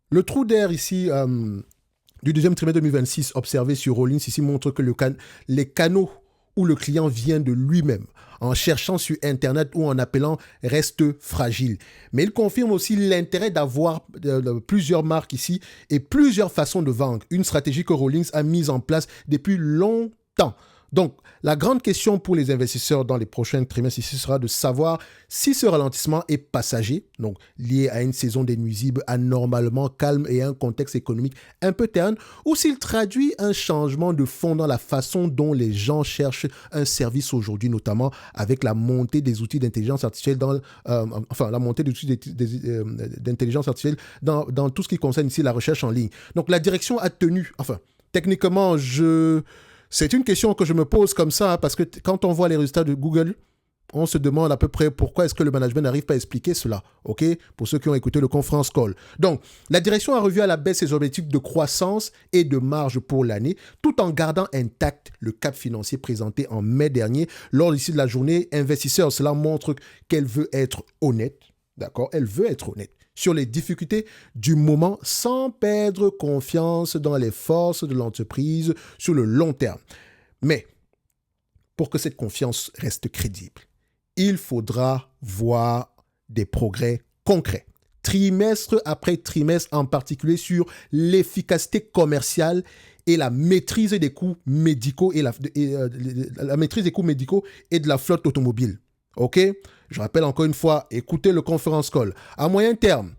Le trou d'air ici du deuxième trimestre 2026 observé sur Rollins ici montre que les canaux où le client vient de lui-même, en cherchant sur Internet ou en appelant, restent fragiles. Mais il confirme aussi l'intérêt d'avoir plusieurs marques ici et plusieurs façons de vendre. Une stratégie que Rollins a mise en place depuis longtemps. Donc, la grande question pour les investisseurs dans les prochains trimestres ici sera de savoir si ce ralentissement est passager, donc lié à une saison des nuisibles anormalement calme et à un contexte économique un peu terne, ou s'il traduit un changement de fond dans la façon dont les gens cherchent un service aujourd'hui, notamment avec la montée des outils d'intelligence artificielle la montée des outils d'intelligence artificielle dans tout ce qui concerne ici la recherche en ligne. Donc, la direction a tenu, techniquement, c'est une question que je me pose comme ça, hein, parce que quand on voit les résultats de Google, on se demande à peu près pourquoi est-ce que le management n'arrive pas à expliquer cela, ok? Pour ceux qui ont écouté le conference call. Donc, la direction a revu à la baisse ses objectifs de croissance et de marge pour l'année, tout en gardant intact le cap financier présenté en mai dernier. Lors ici de la journée investisseurs, cela montre qu'elle veut être honnête, d'accord? Elle veut être honnête sur les difficultés du moment sans perdre confiance dans les forces de l'entreprise sur le long terme. Mais pour que cette confiance reste crédible, il faudra voir des progrès concrets, trimestre après trimestre, en particulier sur l'efficacité commerciale et la maîtrise des coûts médicaux la maîtrise des coûts médicaux et de la flotte automobile. OK? Je rappelle encore une fois, écoutez le conference call. À moyen terme,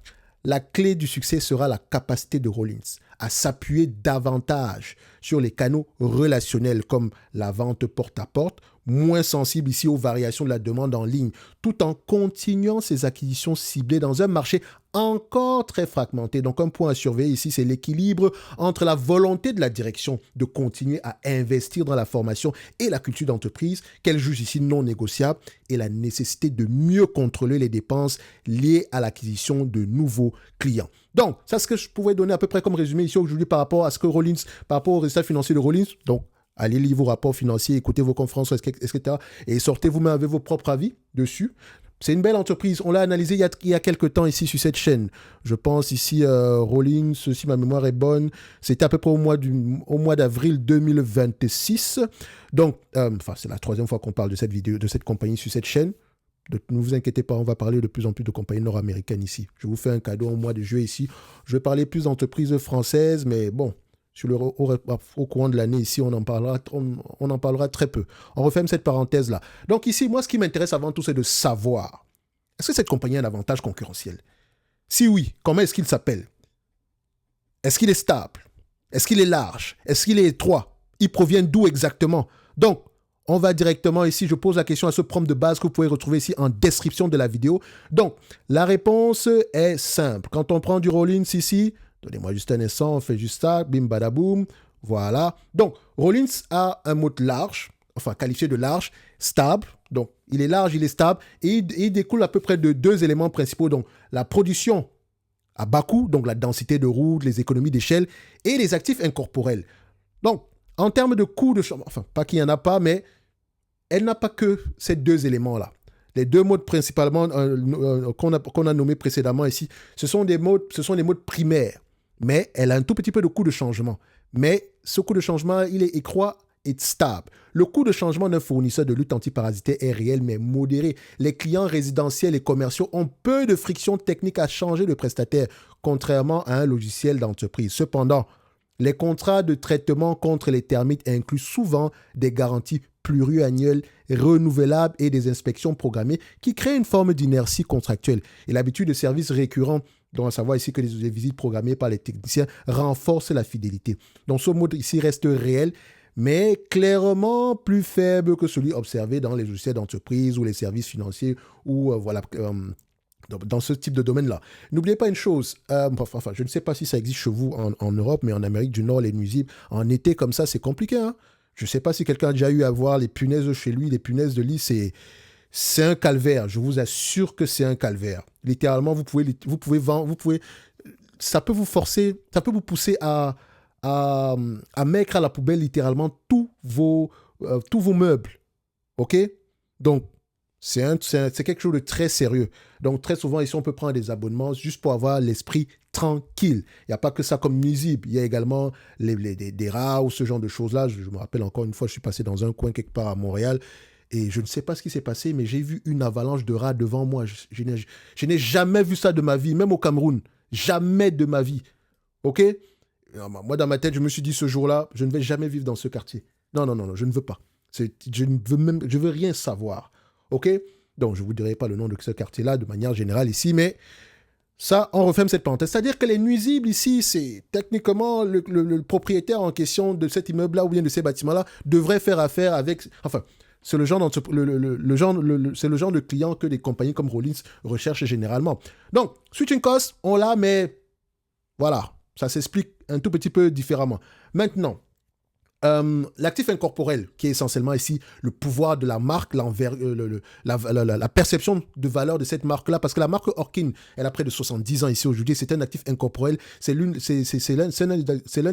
la clé du succès sera la capacité de Rollins à s'appuyer davantage sur les canaux relationnels comme la vente porte-à-porte, moins sensible ici aux variations de la demande en ligne, tout en continuant ses acquisitions ciblées dans un marché encore très fragmenté. Donc un point à surveiller ici, c'est l'équilibre entre la volonté de la direction de continuer à investir dans la formation et la culture d'entreprise, qu'elle juge ici non négociable, et la nécessité de mieux contrôler les dépenses liées à l'acquisition de nouveaux clients. Donc, c'est ce que je pouvais donner à peu près comme résumé ici aujourd'hui par rapport à ce que Rollins, par rapport aux résultats financiers de Rollins. Donc, allez lire vos rapports financiers, écoutez vos conférences, etc. Et sortez vous-même avec vos propres avis dessus. C'est une belle entreprise. On l'a analysé il y a quelques temps ici sur cette chaîne. Je pense ici, Rollins, si ma mémoire est bonne, c'était à peu près au mois d'avril 2026. Donc, c'est la troisième fois qu'on parle de cette vidéo, de cette compagnie sur cette chaîne. Ne vous inquiétez pas, on va parler de plus en plus de compagnies nord-américaines ici. Je vous fais un cadeau au mois de juillet ici. Je vais parler plus d'entreprises françaises, mais bon, au courant de l'année ici, on en parlera très peu. On referme cette parenthèse-là. Donc ici, moi, ce qui m'intéresse avant tout, c'est de savoir, est-ce que cette compagnie a un avantage concurrentiel? Si oui, comment est-ce qu'il s'appelle? Est-ce qu'il est stable? Est-ce qu'il est large? Est-ce qu'il est étroit? Il provient d'où exactement? Donc, on va directement ici, je pose la question à ce prompt de base que vous pouvez retrouver ici en description de la vidéo. Donc, la réponse est simple. Quand on prend du Rollins ici, donnez-moi juste un instant, on fait juste ça, bim badaboum, voilà. Donc, Rollins a un mode large, qualifié de large, stable. Donc, il est large, il est stable, et il découle à peu près de deux éléments principaux. Donc, la production à bas coût, donc la densité de route, les économies d'échelle, et les actifs incorporels. Donc, en termes de coût de changement, pas qu'il n'y en a pas, mais elle n'a pas que ces deux éléments-là. Les deux modes principalement qu'on a nommés précédemment ici, ce sont des modes primaires. Mais elle a un tout petit peu de coût de changement. Mais ce coût de changement, il est étroit et stable. Le coût de changement d'un fournisseur de lutte antiparasitaire est réel mais modéré. Les clients résidentiels et commerciaux ont peu de friction technique à changer de prestataire, contrairement à un logiciel d'entreprise. Cependant, les contrats de traitement contre les termites incluent souvent des garanties pluriannuelles renouvelables et des inspections programmées qui créent une forme d'inertie contractuelle. Et l'habitude de services récurrents, dont à savoir ici que les visites programmées par les techniciens renforcent la fidélité. Donc ce mode ici reste réel, mais clairement plus faible que celui observé dans les logiciels d'entreprise ou les services financiers ou dans ce type de domaine-là. N'oubliez pas une chose, je ne sais pas si ça existe chez vous en Europe, mais en Amérique du Nord, les nuisibles, en été comme ça, c'est compliqué. Hein? Je ne sais pas si quelqu'un a déjà eu à voir les punaises chez lui, les punaises de lit, c'est un calvaire. Je vous assure que c'est un calvaire. Littéralement, ça peut vous forcer, ça peut vous pousser à mettre à la poubelle littéralement tous vos meubles. OK? Donc, C'est quelque chose de très sérieux. Donc, très souvent, ici, on peut prendre des abonnements juste pour avoir l'esprit tranquille. Il n'y a pas que ça comme nuisible. Il y a également des rats ou ce genre de choses-là. Je me rappelle encore une fois, je suis passé dans un coin quelque part à Montréal et je ne sais pas ce qui s'est passé, mais j'ai vu une avalanche de rats devant moi. Je n'ai jamais vu ça de ma vie, même au Cameroun. Jamais de ma vie. OK? Moi, dans ma tête, je me suis dit ce jour-là, je ne vais jamais vivre dans ce quartier. Non, non, non, non, je ne veux pas. Je veux rien savoir. OK? Donc, je ne vous dirai pas le nom de ce quartier-là de manière générale ici, mais ça, on referme cette parenthèse. C'est-à-dire que les nuisibles ici, c'est techniquement le propriétaire en question de cet immeuble-là ou bien de ces bâtiments-là devrait faire affaire avec... Enfin, c'est le genre, c'est le genre de client que des compagnies comme Rollins recherchent généralement. Donc, switching cost, on l'a, mais voilà, ça s'explique un tout petit peu différemment. Maintenant, l'actif incorporel, qui est essentiellement ici le pouvoir de la marque, la perception de valeur de cette marque-là, parce que la marque Orkin, elle a près de 70 ans ici aujourd'hui, c'est un actif incorporel, c'est l'un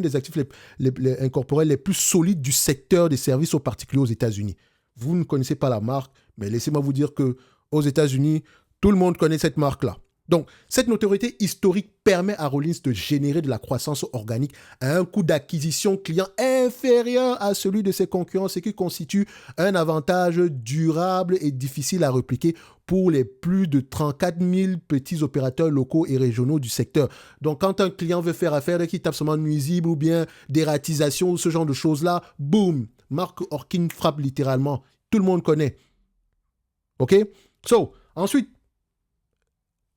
des actifs incorporels les plus solides du secteur des services aux particuliers aux États-Unis. Vous ne connaissez pas la marque, mais laissez-moi vous dire que aux États-Unis, tout le monde connaît cette marque-là. Donc, cette notoriété historique permet à Rollins de générer de la croissance organique à un coût d'acquisition client inférieur à celui de ses concurrents, ce qui constitue un avantage durable et difficile à répliquer pour les plus de 34 000 petits opérateurs locaux et régionaux du secteur. Donc, quand un client veut faire affaire et qu'il tape seulement nuisible ou bien dératisation ou ce genre de choses-là, boum, marque Orkin frappe littéralement. Tout le monde connaît. OK? Ensuite,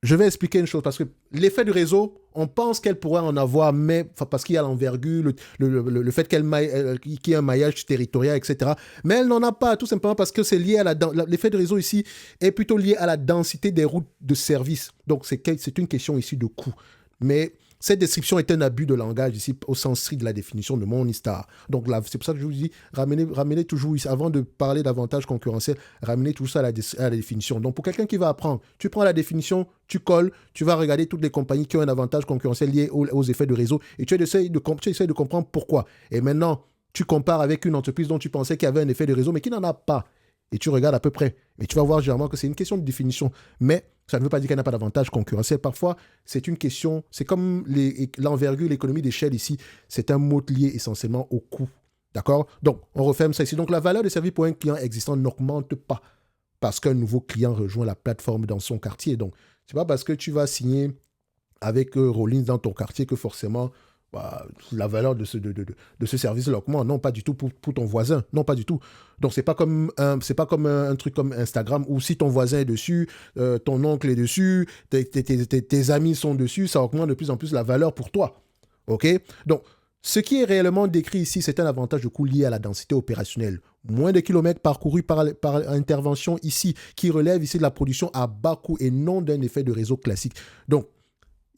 je vais expliquer une chose, parce que l'effet du réseau, on pense qu'elle pourrait en avoir, mais parce qu'il y a l'envergure, le fait qu'il y ait un maillage territorial, etc. Mais elle n'en a pas, tout simplement parce que c'est lié à l'effet du réseau ici est plutôt lié à la densité des routes de service. Donc, c'est une question ici de coût. Mais cette description est un abus de langage ici au sens strict de la définition de Morningstar. Donc là, c'est pour ça que je vous dis, ramenez toujours ici, avant de parler d'avantages concurrentiels, ramenez tout ça à la définition. Donc pour quelqu'un qui va apprendre, tu prends la définition, tu colles, tu vas regarder toutes les compagnies qui ont un avantage concurrentiel lié aux effets de réseau et tu essaies de comprendre pourquoi. Et maintenant, tu compares avec une entreprise dont tu pensais qu'il y avait un effet de réseau, mais qui n'en a pas. Et tu regardes à peu près. Et tu vas voir généralement que c'est une question de définition. Mais ça ne veut pas dire qu'elle n'a pas d'avantage concurrentiel. Parfois, c'est une question, c'est comme l'envergure, l'économie d'échelle ici. C'est un mot lié essentiellement au coût. D'accord? Donc, on referme ça ici. Donc, la valeur des services pour un client existant n'augmente pas parce qu'un nouveau client rejoint la plateforme dans son quartier. Donc, c'est pas parce que tu vas signer avec Rollins dans ton quartier que forcément la valeur de ce service l'augmente. Non, pas du tout pour ton voisin. Non, pas du tout. Donc, c'est pas comme un truc comme Instagram où si ton voisin est dessus, ton oncle est dessus, tes amis sont dessus, ça augmente de plus en plus la valeur pour toi. OK? Donc, ce qui est réellement décrit ici, c'est un avantage de coût lié à la densité opérationnelle. Moins de kilomètres parcourus par intervention ici, qui relève ici de la production à bas coût et non d'un effet de réseau classique. Donc,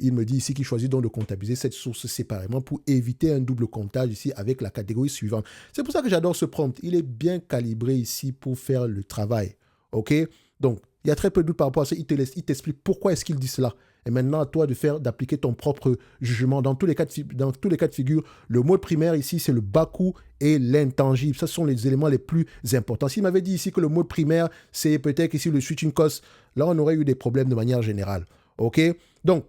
il me dit ici qu'il choisit donc de comptabiliser cette source séparément pour éviter un double comptage ici avec la catégorie suivante. C'est pour ça que j'adore ce prompt. Il est bien calibré ici pour faire le travail. OK? Donc, il y a très peu de doute par rapport à ça. Il t'explique pourquoi est-ce qu'il dit cela. Et maintenant, à toi d'appliquer ton propre jugement. Dans tous les cas de figure, le mode primaire ici, c'est le bas coût et l'intangible. Ce sont les éléments les plus importants. S'il m'avait dit ici que le mode primaire, c'est peut-être ici le switching cost, là, on aurait eu des problèmes de manière générale. OK? Donc,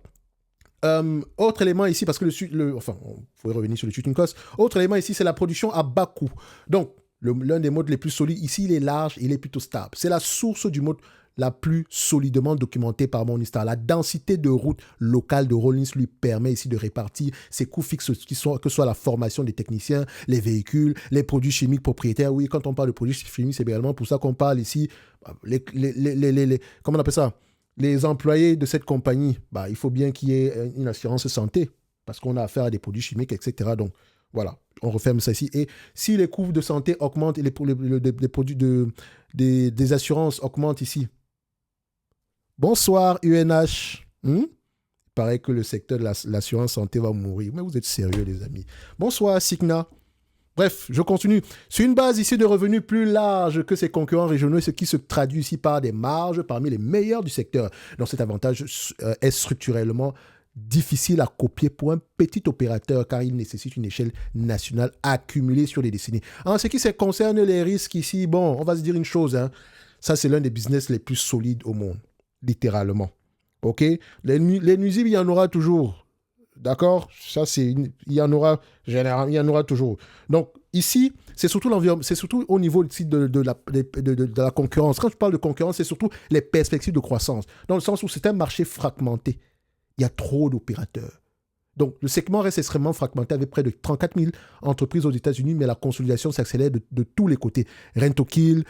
autre élément ici, parce que enfin, on pourrait revenir sur le switching cost. Autre élément ici, c'est la production à bas coût. Donc, l'un des modes les plus solides, ici, il est large, il est plutôt stable. C'est la source du mode la plus solidement documentée par Morningstar. La densité de route locale de Rollins lui permet ici de répartir ses coûts fixes, que ce soit la formation des techniciens, les véhicules, les produits chimiques propriétaires. Oui, quand on parle de produits chimiques, c'est également pour ça qu'on parle ici, comment on appelle ça? Les employés de cette compagnie, il faut bien qu'il y ait une assurance santé parce qu'on a affaire à des produits chimiques, etc. Donc, voilà, on referme ça ici. Et si les coûts de santé augmentent et les produits des assurances augmentent ici. Bonsoir, UNH. Il paraît que le secteur de l'assurance santé va mourir. Mais vous êtes sérieux, les amis. Bonsoir, Signa. Bref, je continue. Sur une base ici de revenus plus large que ses concurrents régionaux, ce qui se traduit ici par des marges parmi les meilleurs du secteur. Donc cet avantage est structurellement difficile à copier pour un petit opérateur car il nécessite une échelle nationale accumulée sur les décennies. En ce qui concerne les risques ici, on va se dire une chose. Ça, c'est l'un des business les plus solides au monde, littéralement. OK? Les nuisibles, il y en aura toujours. D'accord? Ça, il y en aura, généralement, il y en aura toujours. Donc, ici, c'est surtout l'environnement, c'est surtout au niveau de la concurrence. Quand je parle de concurrence, c'est surtout les perspectives de croissance. Dans le sens où c'est un marché fragmenté. Il y a trop d'opérateurs. Donc, le segment reste extrêmement fragmenté avec près de 34 000 entreprises aux États-Unis, mais la consolidation s'accélère de tous les côtés. Rentokil,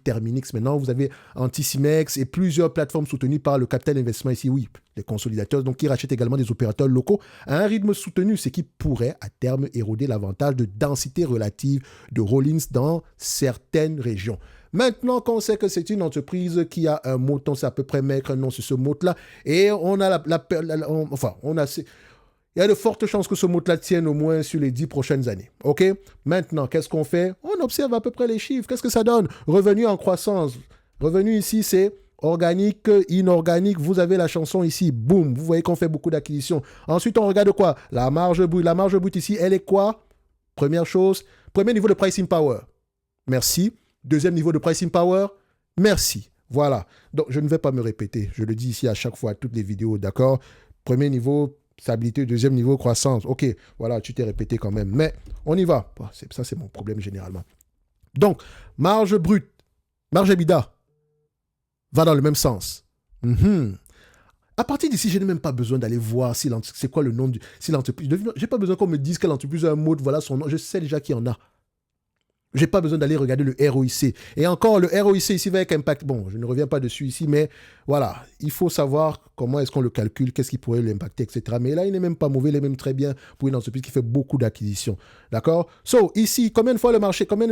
Terminix maintenant, vous avez Anticimex et plusieurs plateformes soutenues par le capital investissement ici, oui, les consolidateurs, donc qui rachètent également des opérateurs locaux à un rythme soutenu, ce qui pourrait à terme éroder l'avantage de densité relative de Rollins dans certaines régions. Maintenant qu'on sait que c'est une entreprise qui a un mot, on sait à peu près mettre un nom sur ce mot-là, et on a il y a de fortes chances que ce mot-là tienne au moins sur les 10 prochaines années. OK? Maintenant, qu'est-ce qu'on fait? On observe à peu près les chiffres. Qu'est-ce que ça donne? Revenu en croissance. Revenu ici, c'est organique, inorganique. Vous avez la chanson ici. Boum. Vous voyez qu'on fait beaucoup d'acquisitions. Ensuite, on regarde quoi? La marge brute. La marge brute ici, elle est quoi? Première chose. Premier niveau de pricing power. Merci. Deuxième niveau de pricing power, merci. Voilà. Donc, je ne vais pas me répéter. Je le dis ici à chaque fois, à toutes les vidéos, d'accord? Premier niveau, stabilité. Deuxième niveau, croissance. OK, voilà, tu t'es répété quand même. Mais on y va. Ça, c'est mon problème généralement. Donc, marge brute, marge EBITDA va dans le même sens. À partir d'ici, je n'ai même pas besoin d'aller voir c'est quoi le nom si l'entreprise. Je n'ai pas besoin qu'on me dise quelle entreprise a un mot, voilà son nom. Je sais déjà qu'il y en a. Je n'ai pas besoin d'aller regarder le ROIC. Et encore, le ROIC ici va avec impact. Bon, je ne reviens pas dessus ici, mais voilà, il faut savoir comment est-ce qu'on le calcule, qu'est-ce qui pourrait l'impacter, etc. Mais là, il n'est même pas mauvais, il est même très bien pour une entreprise qui fait beaucoup d'acquisitions. D'accord? So, ici, combien de fois le marché, quel est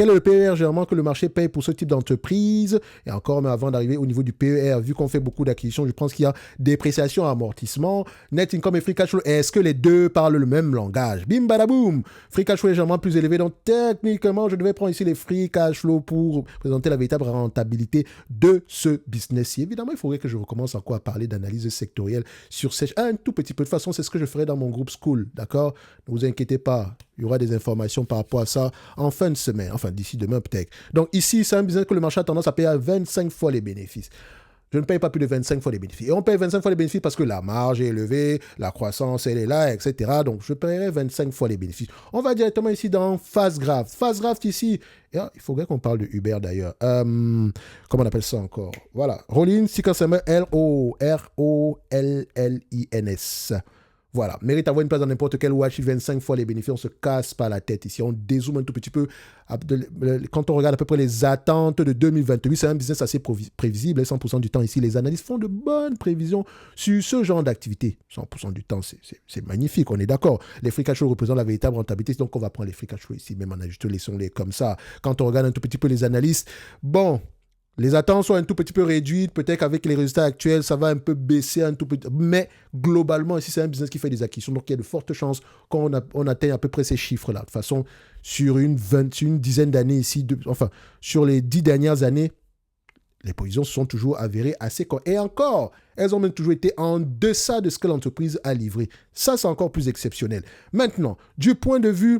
le PER généralement que le marché paye pour ce type d'entreprise? Et encore, mais avant d'arriver au niveau du PER, vu qu'on fait beaucoup d'acquisitions, je pense qu'il y a dépréciation, amortissement, net income et free cash flow. Est-ce que les deux parlent le même langage? Bim, badaboum! Free cash flow est légèrement plus élevé. Donc, techniquement, je devais prendre ici les free cash flow pour présenter la véritable rentabilité de ce business-ci. Évidemment, il faudrait que je recommence encore à parler d'analyse sectorielle sur un tout petit peu. De toute façon, c'est ce que je ferai dans mon groupe School. D'accord? Ne vous inquiétez pas. Il y aura des informations par rapport à ça en fin de semaine. Enfin, d'ici demain, peut-être. Donc, ici, c'est un business que le marché a tendance à payer à 25 fois les bénéfices. Je ne paye pas plus de 25 fois les bénéfices. Et on paye 25 fois les bénéfices parce que la marge est élevée, la croissance, elle est là, etc. Donc, je paierai 25 fois les bénéfices. On va directement ici dans Fastgraft. Fastgraft ici, il faudrait qu'on parle de Uber d'ailleurs. Comment on appelle ça encore? Voilà. Rollins, ticker symbole ROLLINS. Voilà, mérite d'avoir une place dans n'importe quel watch, 25 fois les bénéfices, on se casse pas la tête ici, on dézoome un tout petit peu. Quand on regarde à peu près les attentes de 2028, c'est un business assez prévisible, 100% du temps ici, les analystes font de bonnes prévisions sur ce genre d'activité. 100% du temps, c'est magnifique, on est d'accord. Les free cash flow représentent la véritable rentabilité, donc on va prendre les free cash flow ici, même en ajustant, laissons-les comme ça. Quand on regarde un tout petit peu les analystes, bon... Les attentes sont un tout petit peu réduites. Peut-être qu'avec les résultats actuels, ça va un peu baisser un tout petit peu. Mais globalement, ici, c'est un business qui fait des acquisitions. Donc, il y a de fortes chances qu'on atteigne à peu près ces chiffres-là. De toute façon, sur une dizaine d'années ici, sur les 10 dernières années, les positions se sont toujours avérées assez... Et encore, elles ont même toujours été en deçà de ce que l'entreprise a livré. Ça, c'est encore plus exceptionnel. Maintenant, du point de vue...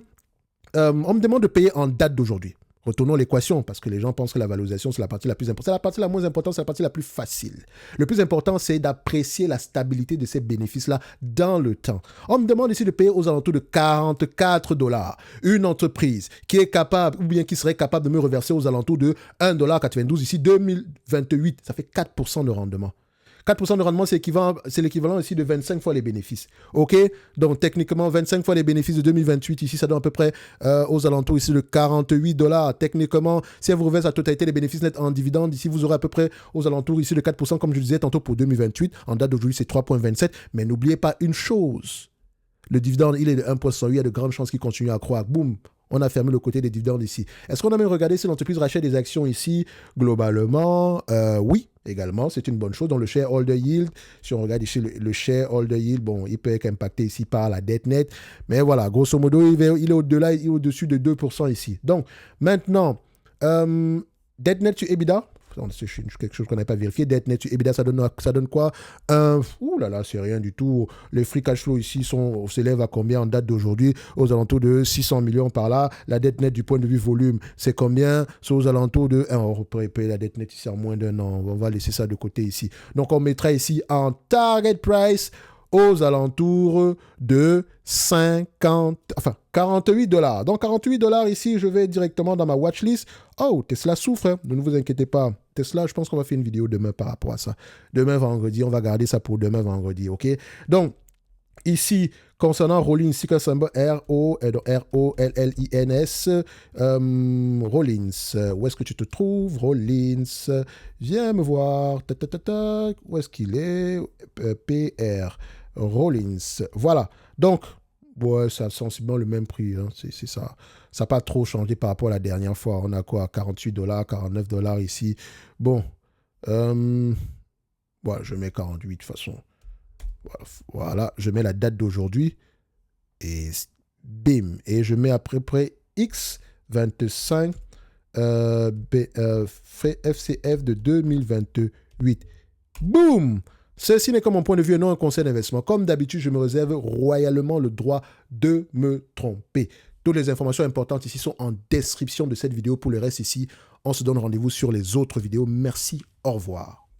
on me demande de payer en date d'aujourd'hui. Retournons l'équation, parce que les gens pensent que la valorisation, c'est la partie la plus importante. C'est la partie la moins importante, c'est la partie la plus facile. Le plus important, c'est d'apprécier la stabilité de ces bénéfices-là dans le temps. On me demande ici de payer aux alentours de 44 $. Une entreprise qui est capable, ou bien qui serait capable de me reverser aux alentours de 1,92 $, ici 2028, ça fait 4% de rendement. 4% de rendement, c'est l'équivalent ici de 25 fois les bénéfices. OK? Donc, techniquement, 25 fois les bénéfices de 2028, ici, ça donne à peu près aux alentours ici de 48 $. Techniquement, si elle vous reverse la totalité des bénéfices nets en dividendes, ici, vous aurez à peu près aux alentours ici de 4%, comme je disais tantôt pour 2028. En date d'aujourd'hui, c'est 3,27. Mais n'oubliez pas une chose. Le dividende, il est de 1,8. Il y a de grandes chances qu'il continue à croître. Boum! On a fermé le côté des dividendes ici. Est-ce qu'on a même regardé si l'entreprise rachète des actions ici? Globalement, oui, également. C'est une bonne chose. Dans le shareholder yield, si on regarde ici le shareholder yield, bon, il peut être impacté ici par la dette nette. Mais voilà, grosso modo, il est au-delà, il est au-dessus de 2% ici. Donc, maintenant, dette nette sur EBITDA, C'est quelque chose qu'on n'a pas vérifié. Dette nette sur EBITDA, ça donne quoi? Ouh là là, c'est rien du tout. Les free cash flow ici s'élèvent à combien en date d'aujourd'hui? Aux alentours de 600 millions par là. La dette nette du point de vue volume, c'est combien? C'est aux alentours de... On pourrait payer la dette nette ici en moins d'un an. On va laisser ça de côté ici. Donc, on mettra ici en target price aux alentours de 48 dollars. Donc, 48 dollars ici, je vais directement dans ma watchlist. Oh, Tesla souffre, hein. Ne vous inquiétez pas. Tesla, je pense qu'on va faire une vidéo demain par rapport à ça. Demain, vendredi, on va garder ça pour demain, vendredi, OK? Donc, ici, concernant Rollins, ici, symbole R-O-L-L-I-N-S, Rollins, où est-ce que tu te trouves? Rollins, viens me voir. Où est-ce qu'il est? PR. Rollins. Voilà. Donc, ouais, ça a sensiblement le même prix. Hein. C'est ça. Ça n'a pas trop changé par rapport à la dernière fois. On a quoi? 48 dollars, 49 dollars ici. Bon. Ouais, je mets 48 de toute façon. Voilà. Je mets la date d'aujourd'hui. Et bim. Et je mets à peu près X25 FCF de 2028. Boum! Ceci n'est, comme mon point de vue, non un conseil d'investissement. Comme d'habitude, je me réserve royalement le droit de me tromper. Toutes les informations importantes ici sont en description de cette vidéo. Pour le reste ici, on se donne rendez-vous sur les autres vidéos. Merci, au revoir.